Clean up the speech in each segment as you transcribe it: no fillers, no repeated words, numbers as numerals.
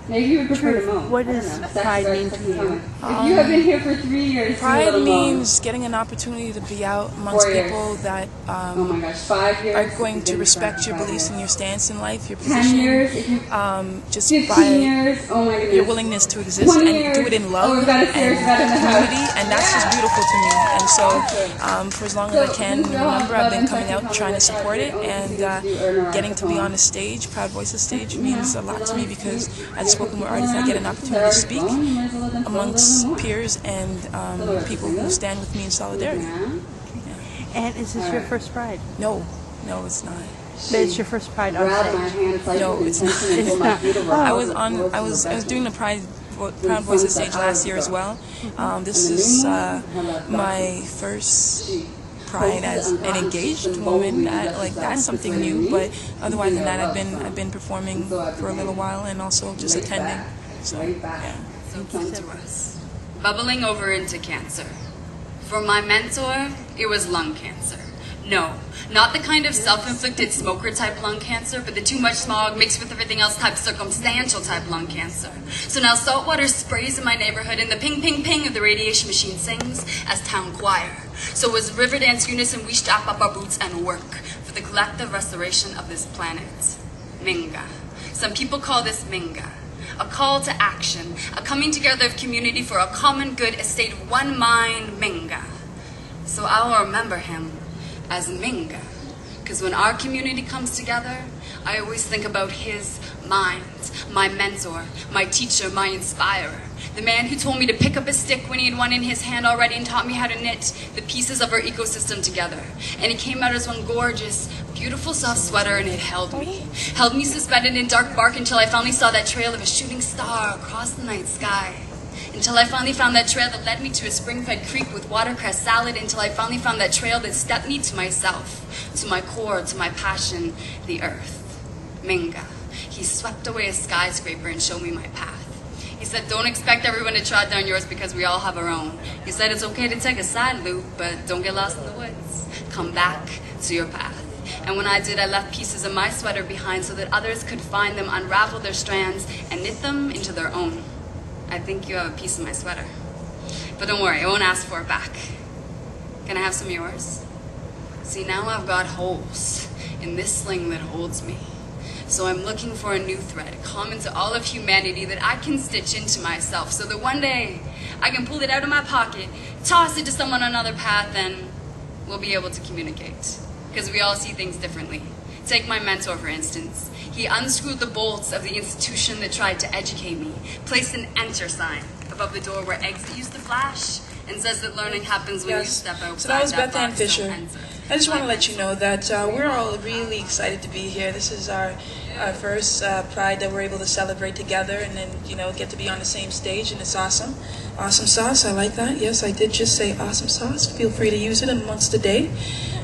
Maybe you would prefer to mow. What does pride mean to you? If you have been here for 3 years, Pride means getting an opportunity to be out amongst people that oh my gosh, 5 years. are going to respect your beliefs and your stance in life, your 10 position, years, just 15 by years, oh my goodness. your willingness to exist and do it in love we've got a stairs and right in the house. community, and that's just beautiful to me. And so, for as long as I can remember, I've been coming out trying to support it, and getting to be on the stage, Proud Voices stage, means a lot to me because as a spoken word artist, I get an opportunity to speak amongst peers and people who stand with me in solidarity. Yeah. And is this your first Pride? No, it's not. But it's your first Pride on stage? No, it's not. It's not. I was doing the Proud Voices stage last year as well. This is my first Pride as an engaged woman. That's something new. But otherwise than that, I've been performing for a little while and also just attending. So yeah. So come to us. Bubbling over into cancer. For my mentor, it was lung cancer. No, not the kind of self-inflicted smoker type lung cancer, but the too much smog mixed with everything else type circumstantial type lung cancer. So now saltwater sprays in my neighborhood and the ping ping ping of the radiation machine sings as town choir. So as river dance unison we strap up our boots and work for the collective restoration of this planet. Minga. Some people call this Minga. A call to action, a coming together of community for a common good, a state of one mind, Minga. So I will remember him as Minga, because when our community comes together, I always think about his mind, my mentor, my teacher, my inspirer, the man who told me to pick up a stick when he had one in his hand already and taught me how to knit the pieces of our ecosystem together. And he came out as one gorgeous, beautiful soft sweater, and it held me suspended in dark bark until I finally saw that trail of a shooting star across the night sky. Until I finally found that trail that led me to a spring-fed creek with watercress salad, until I finally found that trail that stepped me to myself, to my core, to my passion, the earth. Minga. He swept away a skyscraper and showed me my path. He said, don't expect everyone to trot down yours because we all have our own. He said, it's okay to take a side loop, but don't get lost in the woods. Come back to your path. And when I did, I left pieces of my sweater behind so that others could find them, unravel their strands, and knit them into their own. I think you have a piece of my sweater. But don't worry, I won't ask for it back. Can I have some of yours? See, now I've got holes in this sling that holds me. So I'm looking for a new thread, common to all of humanity, that I can stitch into myself so that one day I can pull it out of my pocket, toss it to someone on another path, and we'll be able to communicate. Because we all see things differently. Take my mentor, for instance. He unscrewed the bolts of the institution that tried to educate me, placed an enter sign above the door where exit used to flash, and says that learning happens when you step outside. So that was Beth Ann box, Fisher. don't enter. I just want to let you know that we're all really excited to be here. This is our first Pride that we're able to celebrate together, and then get to be on the same stage, and it's awesome. Awesome sauce, I like that. Yes, I did just say awesome sauce. Feel free to use it amongst the day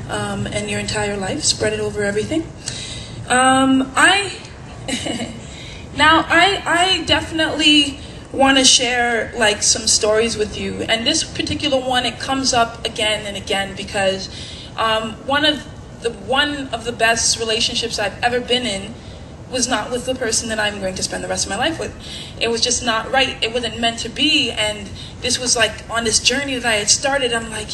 and your entire life. Spread it over everything. I definitely want to share some stories with you, and this particular one, it comes up again and again because one of the best relationships I've ever been in was not with the person that I'm going to spend the rest of my life with. It was just not right. It wasn't meant to be, and this was on this journey that I had started. I'm like,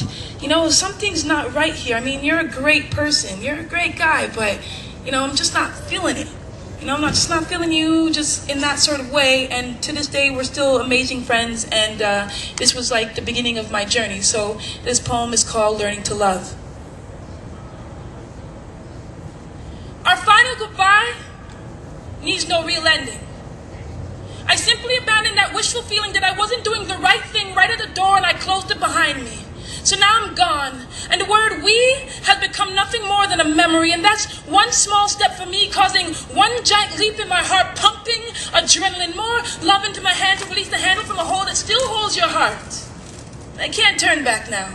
something's not right here. I mean, you're a great person, you're a great guy, but I'm just not feeling it. I'm just not feeling you just in that sort of way. And to this day, we're still amazing friends. And this was the beginning of my journey. So this poem is called Learning to Love. Our final goodbye needs no real ending. I simply abandoned that wishful feeling that I wasn't doing the right thing right at the door, and I closed it behind me. So now I'm gone, and the word we has become nothing more than a memory, and that's one small step for me, causing one giant leap in my heart, pumping adrenaline, more love into my hand to release the handle from a hole that still holds your heart. I can't turn back now.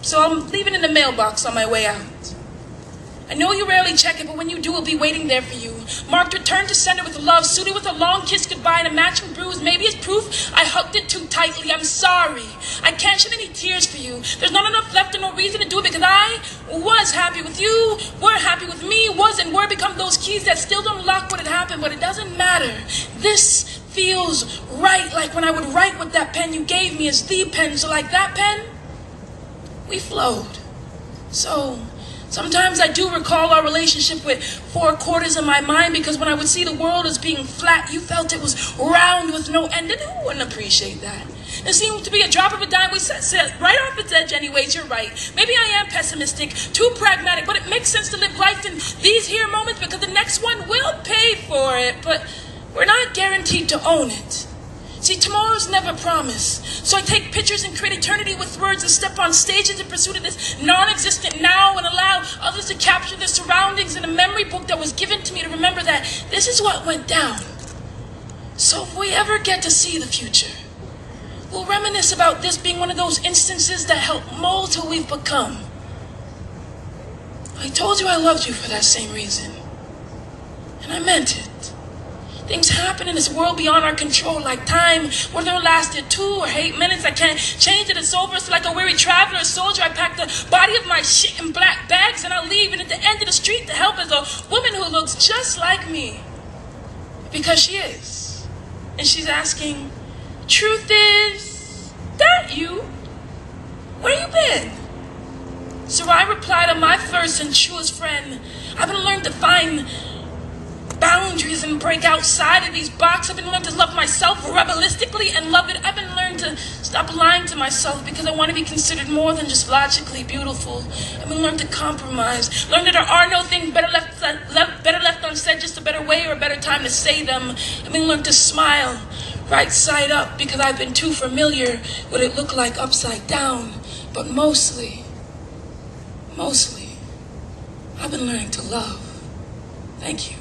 So I'm leaving in the mailbox on my way out. I know you rarely check it, but when you do, it'll be waiting there for you. Marked return to sender with love, suited with a long kiss goodbye and a matching bruise. Maybe as proof, I hugged it too tightly. I'm sorry. I can't shed any tears for you. There's not enough left and no reason to do it because I was happy with you, were happy with me, was and were become those keys that still don't lock what had happened, but it doesn't matter. This feels right, like when I would write with that pen you gave me as the pen. So like that pen, we flowed. So sometimes I do recall our relationship with 4 quarters in my mind because when I would see the world as being flat, you felt it was round with no end, and who wouldn't appreciate that? It seemed to be a drop of a dime. We set right off its edge anyways, you're right. Maybe I am pessimistic, too pragmatic, but it makes sense to live life in these here moments because the next one will pay for it, but we're not guaranteed to own it. See, tomorrow's never promised. So I take pictures and create eternity with words and step on stages in pursuit of this non-existent now and allow others to capture the surroundings in a memory book that was given to me to remember that this is what went down. So if we ever get to see the future, we'll reminisce about this being one of those instances that help mold who we've become. I told you I loved you for that same reason. And I meant it. Things happen in this world beyond our control, like time, whether it lasted 2 or 8 minutes. I can't change it. It's over. So like a weary traveler, a soldier, I pack the body of my shit in black bags and I leave. And at the end of the street, the help is a woman who looks just like me. Because she is. And she's asking, truth is, that you? Where you been? So I replied to my first and truest friend, I've been learning to find boundaries and break outside of these boxes. I've been learning to love myself rebellistically and love it. I've been learning to stop lying to myself because I want to be considered more than just logically beautiful. I've been learning to compromise. Learn that there are no things better left unsaid, just a better way or a better time to say them. I've been learning to smile right side up because I've been too familiar what it looked like upside down. But mostly, I've been learning to love. Thank you.